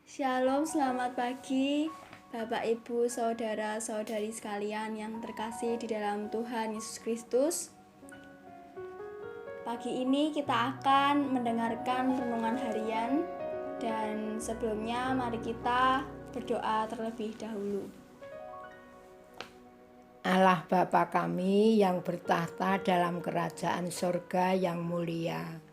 Shalom, selamat pagi Bapak, Ibu, Saudara-saudari sekalian yang terkasih di dalam Tuhan Yesus Kristus. Pagi ini kita akan mendengarkan renungan harian, dan sebelumnya mari kita berdoa terlebih dahulu. Allah Bapa kami yang bertahta dalam kerajaan surga yang mulia,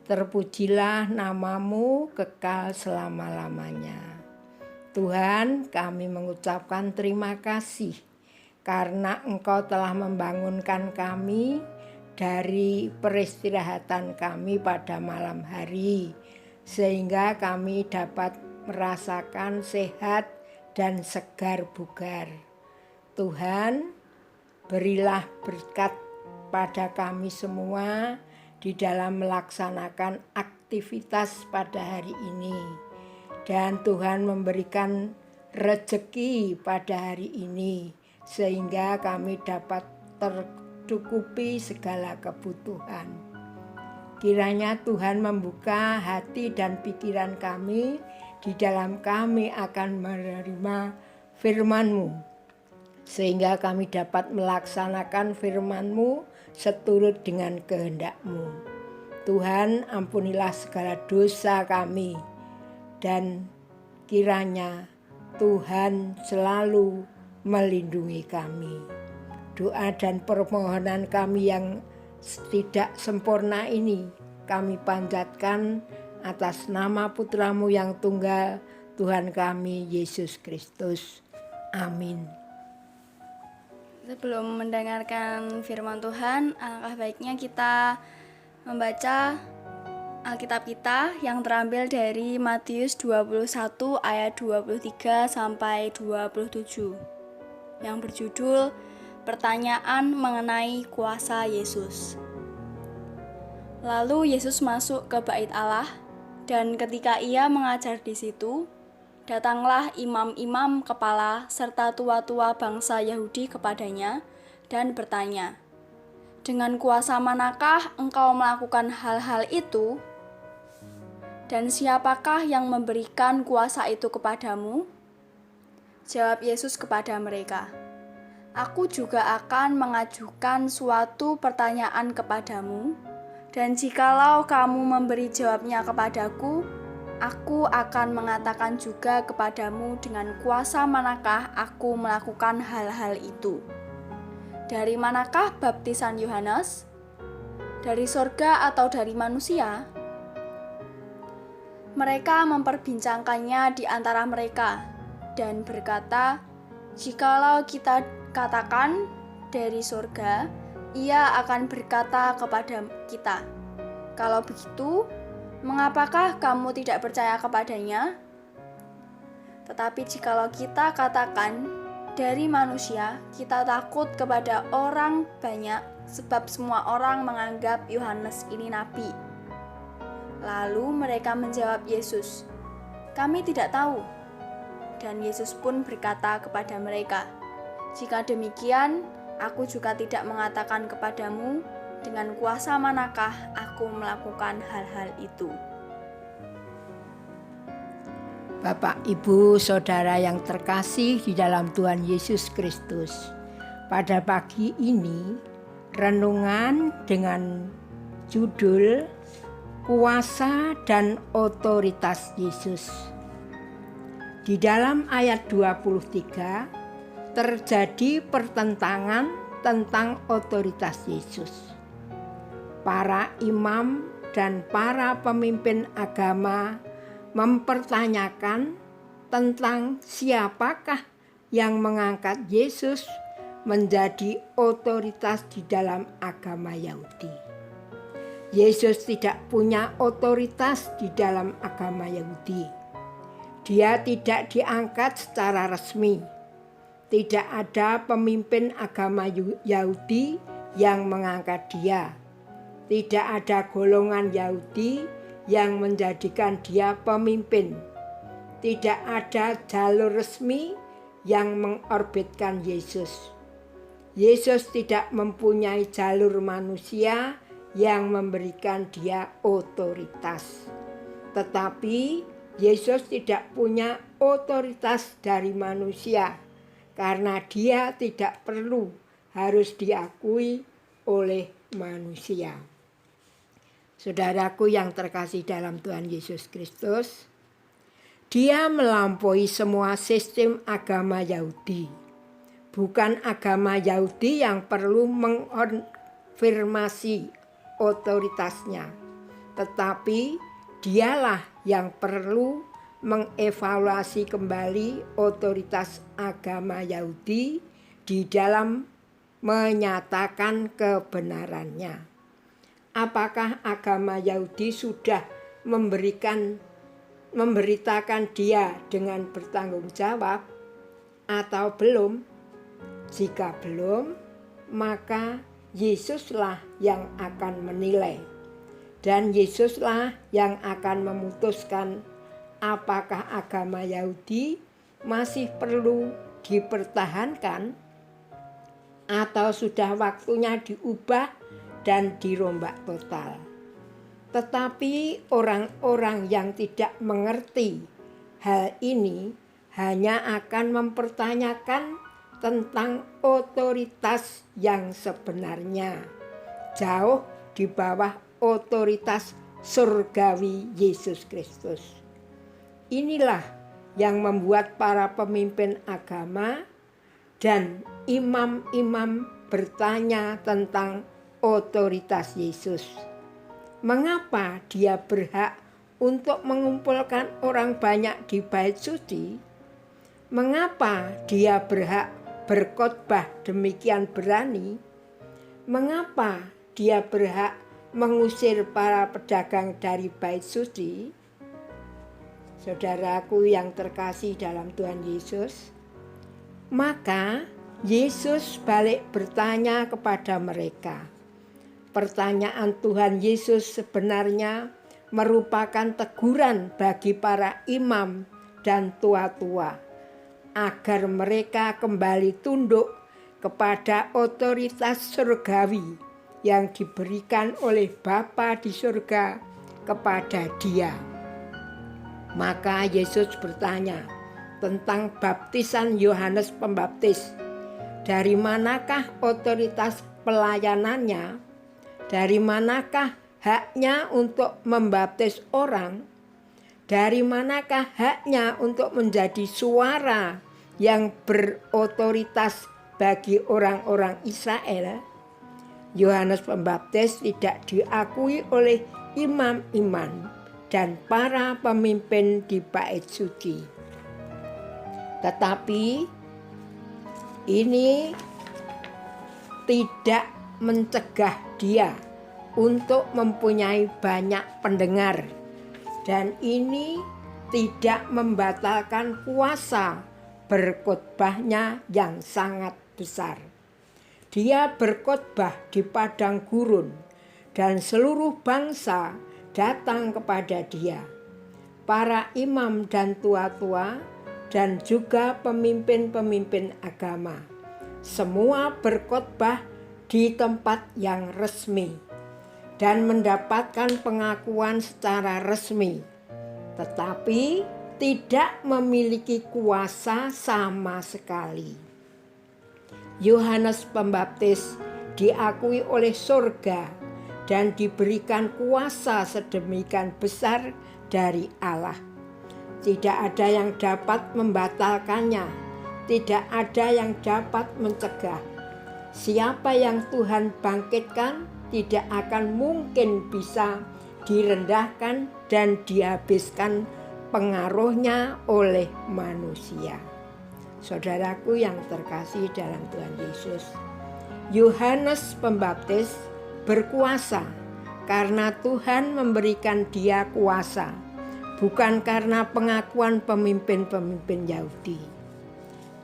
terpujilah namamu kekal selama-lamanya. Tuhan, kami mengucapkan terima kasih karena Engkau telah membangunkan kami dari peristirahatan kami pada malam hari, sehingga kami dapat merasakan sehat dan segar bugar. Tuhan, berilah berkat pada kami semua di dalam melaksanakan aktivitas pada hari ini. Dan Tuhan memberikan rezeki pada hari ini sehingga kami dapat tercukupi segala kebutuhan. Kiranya Tuhan membuka hati dan pikiran kami, di dalam kami akan menerima firman-Mu, sehingga kami dapat melaksanakan firman-Mu seturut dengan kehendak-Mu. Tuhan, ampunilah segala dosa kami, dan kiranya Tuhan selalu melindungi kami. Doa dan permohonan kami yang tidak sempurna ini kami panjatkan atas nama Putra-Mu yang tunggal, Tuhan kami Yesus Kristus. Amin. Sebelum mendengarkan firman Tuhan, alangkah baiknya kita membaca Alkitab kita yang terambil dari Matius 21 ayat 23 sampai 27 yang berjudul Pertanyaan mengenai kuasa Yesus. Lalu Yesus masuk ke bait Allah, dan ketika ia mengajar di situ, datanglah imam-imam kepala serta tua-tua bangsa Yahudi kepadanya dan bertanya, "Dengan kuasa manakah engkau melakukan hal-hal itu? Dan siapakah yang memberikan kuasa itu kepadamu?" Jawab Yesus kepada mereka, "Aku juga akan mengajukan suatu pertanyaan kepadamu, dan jikalau kamu memberi jawabnya kepadaku, aku akan mengatakan juga kepadamu dengan kuasa manakah aku melakukan hal-hal itu. Dari manakah baptisan Yohanes? Dari sorga atau dari manusia?" Mereka memperbincangkannya di antara mereka dan berkata, "Jikalau kita katakan dari sorga, ia akan berkata kepada kita, 'Kalau begitu, mengapakah kamu tidak percaya kepadanya?' Tetapi jikalau kita katakan dari manusia, kita takut kepada orang banyak, sebab semua orang menganggap Yohanes ini nabi." Lalu mereka menjawab Yesus, "Kami tidak tahu." Dan Yesus pun berkata kepada mereka, "Jika demikian, aku juga tidak mengatakan kepadamu dengan kuasa manakah aku melakukan hal-hal itu." Bapak, Ibu, Saudara yang terkasih di dalam Tuhan Yesus Kristus, pada pagi ini renungan dengan judul Kuasa dan Otoritas Yesus. Di dalam ayat 23 terjadi pertentangan tentang otoritas Yesus. Para imam dan para pemimpin agama mempertanyakan tentang siapakah yang mengangkat Yesus menjadi otoritas di dalam agama Yahudi. Yesus tidak punya otoritas di dalam agama Yahudi. Dia tidak diangkat secara resmi. Tidak ada pemimpin agama Yahudi yang mengangkat dia. Tidak ada golongan Yahudi yang menjadikan dia pemimpin. Tidak ada jalur resmi yang mengorbitkan Yesus. Yesus tidak mempunyai jalur manusia yang memberikan dia otoritas. Tetapi Yesus tidak punya otoritas dari manusia karena dia tidak perlu harus diakui oleh manusia. Saudaraku yang terkasih dalam Tuhan Yesus Kristus, dia melampaui semua sistem agama Yahudi. Bukan agama Yahudi yang perlu mengkonfirmasi otoritasnya, tetapi dialah yang perlu mengevaluasi kembali otoritas agama Yahudi di dalam menyatakan kebenarannya. Apakah agama Yahudi sudah memberitakan dia dengan bertanggung jawab atau belum? Jika belum, maka Yesuslah yang akan menilai. Dan Yesuslah yang akan memutuskan apakah agama Yahudi masih perlu dipertahankan atau sudah waktunya diubah dan dirombak total. Tetapi orang-orang yang tidak mengerti hal ini hanya akan mempertanyakan tentang otoritas yang sebenarnya, jauh di bawah otoritas surgawi Yesus Kristus. Inilah yang membuat para pemimpin agama dan imam-imam bertanya tentang otoritas Yesus. Mengapa dia berhak untuk mengumpulkan orang banyak di bait suci? Mengapa dia berhak berkhotbah demikian berani? Mengapa dia berhak mengusir para pedagang dari bait suci? Saudaraku yang terkasih dalam Tuhan Yesus, maka Yesus balik bertanya kepada mereka. Pertanyaan Tuhan Yesus sebenarnya merupakan teguran bagi para imam dan tua-tua agar mereka kembali tunduk kepada otoritas surgawi yang diberikan oleh Bapa di surga kepada dia. Maka Yesus bertanya tentang baptisan Yohanes Pembaptis. Dari manakah otoritas pelayanannya? Dari manakah haknya untuk membaptis orang? Dari manakah haknya untuk menjadi suara yang berotoritas bagi orang-orang Israel? Yohanes Pembaptis tidak diakui oleh imam-imam dan para pemimpin di bait suci. Tetapi ini tidak mencegah dia untuk mempunyai banyak pendengar, dan ini tidak membatalkan kuasa berkhotbahnya yang sangat besar. Dia berkhotbah di padang gurun dan seluruh bangsa datang kepada dia. Para imam dan tua-tua dan juga pemimpin-pemimpin agama, semua berkhotbah di tempat yang resmi dan mendapatkan pengakuan secara resmi, tetapi tidak memiliki kuasa sama sekali. Yohanes Pembaptis diakui oleh surga dan diberikan kuasa sedemikian besar dari Allah. Tidak ada yang dapat membatalkannya, tidak ada yang dapat mencegah. Siapa yang Tuhan bangkitkan tidak akan mungkin bisa direndahkan dan dihabiskan pengaruhnya oleh manusia. Saudaraku yang terkasih dalam Tuhan Yesus, Yohanes Pembaptis berkuasa karena Tuhan memberikan dia kuasa, bukan karena pengakuan pemimpin-pemimpin Yahudi.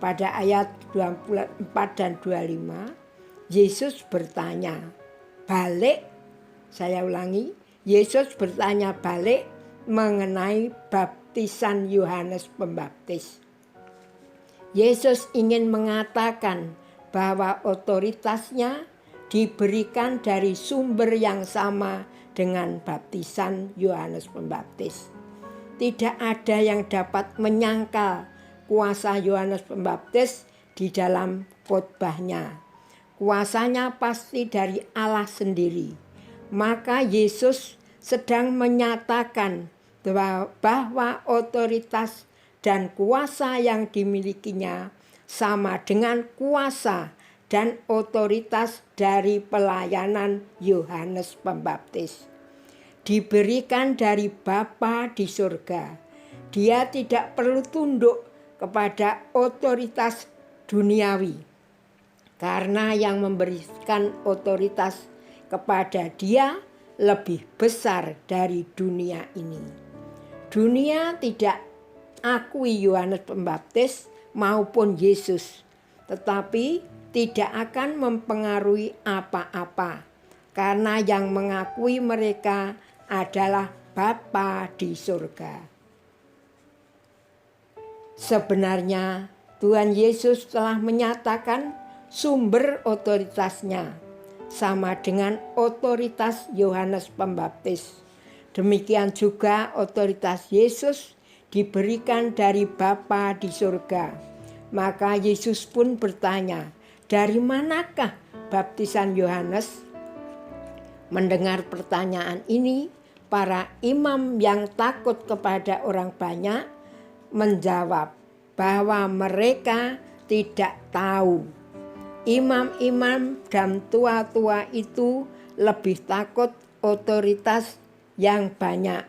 Pada ayat 24 dan 25, Yesus bertanya balik, saya ulangi, Yesus bertanya balik mengenai baptisan Yohanes Pembaptis. Yesus ingin mengatakan bahwa otoritasnya diberikan dari sumber yang sama dengan baptisan Yohanes Pembaptis. tidak ada yang dapat menyangkal kuasa Yohanes Pembaptis di dalam khotbahnya. Kuasanya pasti dari Allah sendiri. Maka Yesus sedang menyatakan bahwa otoritas dan kuasa yang dimilikinya sama dengan kuasa dan otoritas dari pelayanan Yohanes Pembaptis. Diberikan dari Bapa di surga. Dia tidak perlu tunduk kepada otoritas duniawi, karena yang memberikan otoritas kepada dia lebih besar dari dunia ini. Dunia tidak akui Yohanes Pembaptis maupun Yesus, tetapi tidak akan mempengaruhi apa-apa, karena yang mengakui mereka adalah Bapa di surga. Sebenarnya Tuhan Yesus telah menyatakan sumber otoritasnya sama dengan otoritas Yohanes Pembaptis. Demikian juga otoritas Yesus diberikan dari Bapa di surga. Maka Yesus pun bertanya, "Dari manakah baptisan Yohanes?" Mendengar pertanyaan ini, para imam yang takut kepada orang banyak menjawab bahwa mereka tidak tahu. Imam-imam dan tua-tua itu lebih takut otoritas yang banyak.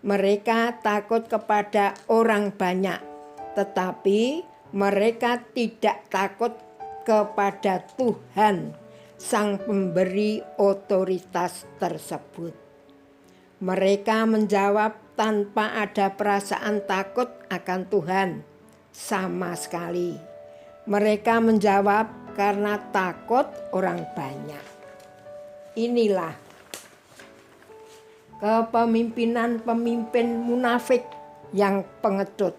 Mereka takut kepada orang banyak, tetapi mereka tidak takut kepada Tuhan, Sang Pemberi otoritas tersebut. Mereka menjawab tanpa ada perasaan takut akan Tuhan sama sekali. Mereka menjawab karena takut orang banyak. Inilah kepemimpinan pemimpin munafik yang pengecut.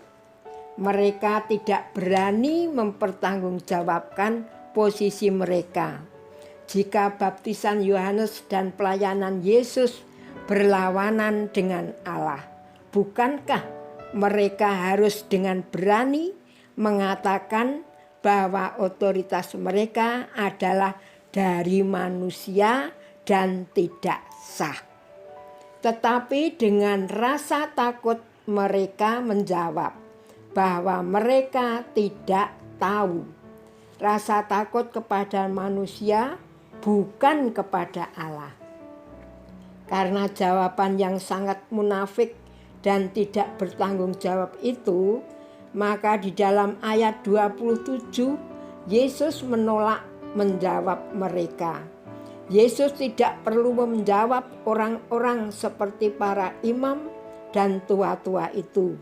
Mereka tidak berani mempertanggungjawabkan posisi mereka. Jika baptisan Yohanes dan pelayanan Yesus berlawanan dengan Allah, bukankah mereka harus dengan berani mengatakan bahwa otoritas mereka adalah dari manusia dan tidak sah? Tetapi dengan rasa takut mereka menjawab bahwa mereka tidak tahu. Rasa takut kepada manusia bukan kepada Allah. Karena jawaban yang sangat munafik dan tidak bertanggung jawab itu, maka di dalam ayat 27 Yesus menolak menjawab mereka. Yesus tidak perlu menjawab orang-orang seperti para imam dan tua-tua itu.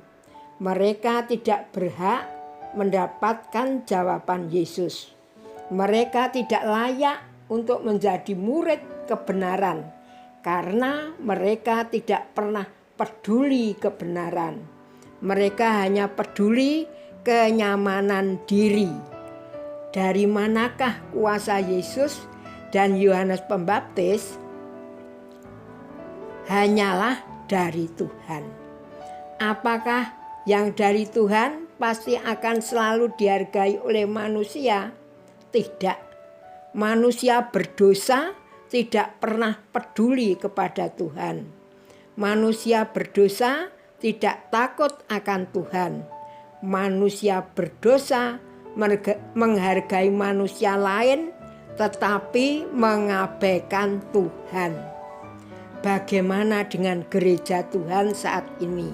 Mereka tidak berhak mendapatkan jawaban Yesus. Mereka tidak layak untuk menjadi murid kebenaran, karena mereka tidak pernah peduli kebenaran. Mereka hanya peduli kenyamanan diri. Dari manakah kuasa Yesus dan Yohanes Pembaptis? Hanyalah dari Tuhan. Apakah yang dari Tuhan pasti akan selalu dihargai oleh manusia? Tidak. Manusia berdosa tidak pernah peduli kepada Tuhan. Manusia berdosa tidak takut akan Tuhan. Manusia berdosa menghargai manusia lain tetapi mengabaikan Tuhan. Bagaimana dengan gereja Tuhan saat ini?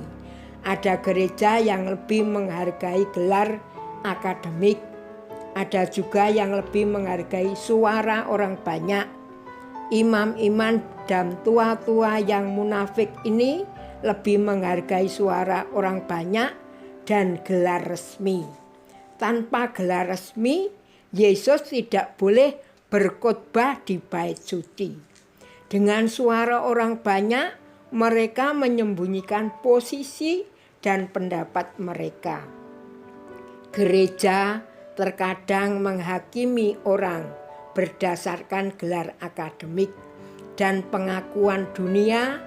Ada gereja yang lebih menghargai gelar akademik. Ada juga yang lebih menghargai suara orang banyak. Imam-imam dan tua-tua yang munafik ini lebih menghargai suara orang banyak dan gelar resmi. Tanpa gelar resmi, Yesus tidak boleh berkhotbah di bait suci. Dengan suara orang banyak, mereka menyembunyikan posisi dan pendapat mereka. Gereja terkadang menghakimi orang berdasarkan gelar akademik dan pengakuan dunia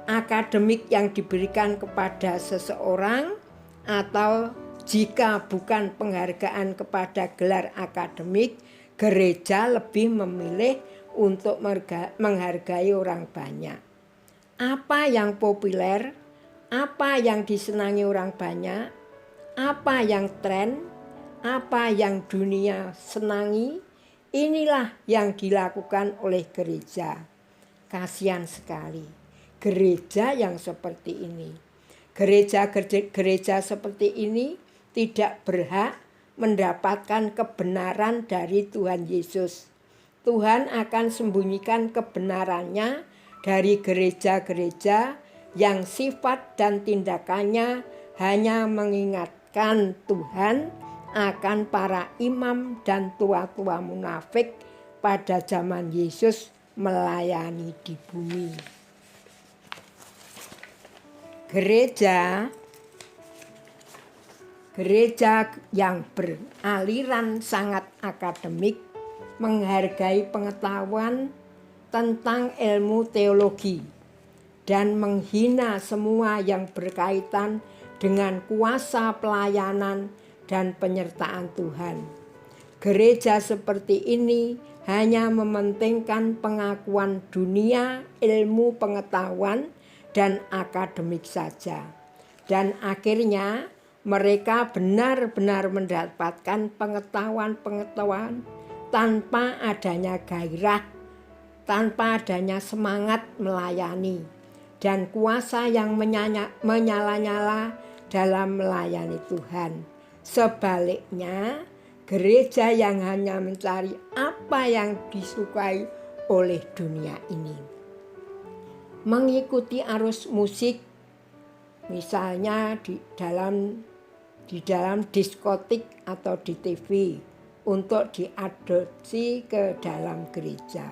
akademik yang diberikan kepada seseorang, atau jika bukan penghargaan kepada gelar akademik, gereja lebih memilih untuk menghargai orang banyak. Apa yang populer, apa yang disenangi orang banyak, apa yang tren, apa yang dunia senangi, inilah yang dilakukan oleh gereja. Kasihan sekali gereja yang seperti ini. Gereja seperti ini tidak berhak mendapatkan kebenaran dari Tuhan Yesus. Tuhan akan sembunyikan kebenarannya dari gereja-gereja yang sifat dan tindakannya hanya mengingatkan Tuhan akan para imam dan tua-tua munafik pada zaman Yesus melayani di bumi. Gereja yang beraliran sangat akademik menghargai pengetahuan tentang ilmu teologi dan menghina semua yang berkaitan dengan kuasa pelayanan dan penyertaan Tuhan. Gereja seperti ini hanya mementingkan pengakuan dunia, ilmu pengetahuan, dan akademik saja. Dan akhirnya mereka benar-benar mendapatkan pengetahuan-pengetahuan tanpa adanya gairah, tanpa adanya semangat melayani, dan kuasa yang menyala-nyala dalam melayani Tuhan. Sebaliknya, gereja yang hanya mencari apa yang disukai oleh dunia ini, mengikuti arus musik, misalnya di dalam diskotik atau di TV, untuk diadopsi ke dalam gereja,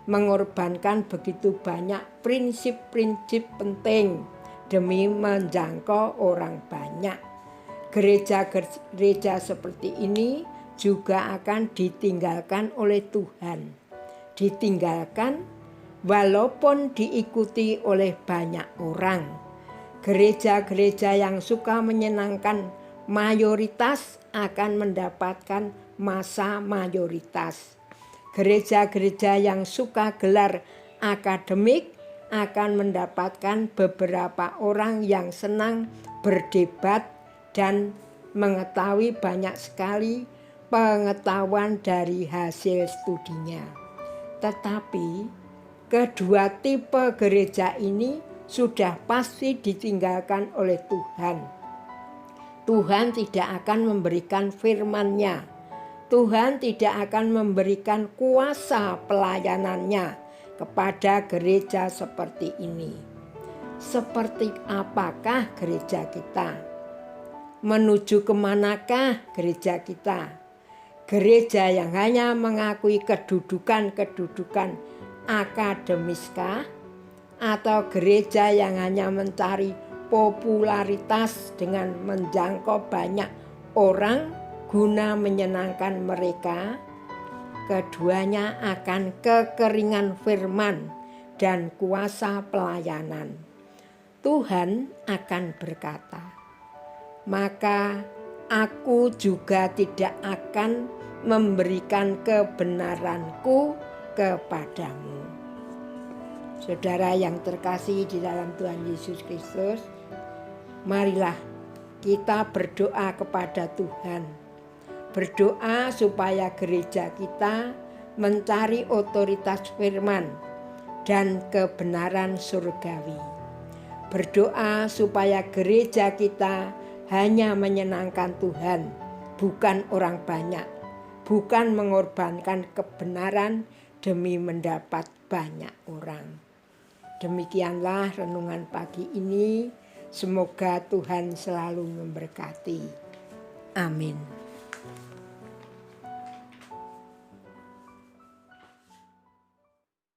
mengorbankan begitu banyak prinsip-prinsip penting demi menjangkau orang banyak. Gereja-gereja seperti ini juga akan ditinggalkan oleh Tuhan. Ditinggalkan walaupun diikuti oleh banyak orang. Gereja-gereja yang suka menyenangkan mayoritas akan mendapatkan masa mayoritas. Gereja-gereja yang suka gelar akademik akan mendapatkan beberapa orang yang senang berdebat dan mengetahui banyak sekali pengetahuan dari hasil studinya. Tetapi kedua tipe gereja ini sudah pasti ditinggalkan oleh Tuhan. Tuhan tidak akan memberikan firman-Nya. Tuhan tidak akan memberikan kuasa pelayanannya kepada gereja seperti ini. Seperti apakah gereja kita? Menuju kemanakah gereja kita? Gereja yang hanya mengakui kedudukan akademiskah? Atau gereja yang hanya mencari popularitas dengan menjangkau banyak orang guna menyenangkan mereka? Keduanya akan kekeringan firman dan kuasa pelayanan. Tuhan akan berkata, maka aku juga tidak akan memberikan kebenaranku kepadamu. Saudara yang terkasih di dalam Tuhan Yesus Kristus, marilah kita berdoa kepada Tuhan. Berdoa supaya gereja kita mencari otoritas firman dan kebenaran surgawi. Berdoa supaya gereja kita hanya menyenangkan Tuhan, bukan orang banyak, bukan mengorbankan kebenaran demi mendapat banyak orang. Demikianlah renungan pagi ini. Semoga Tuhan selalu memberkati. Amin.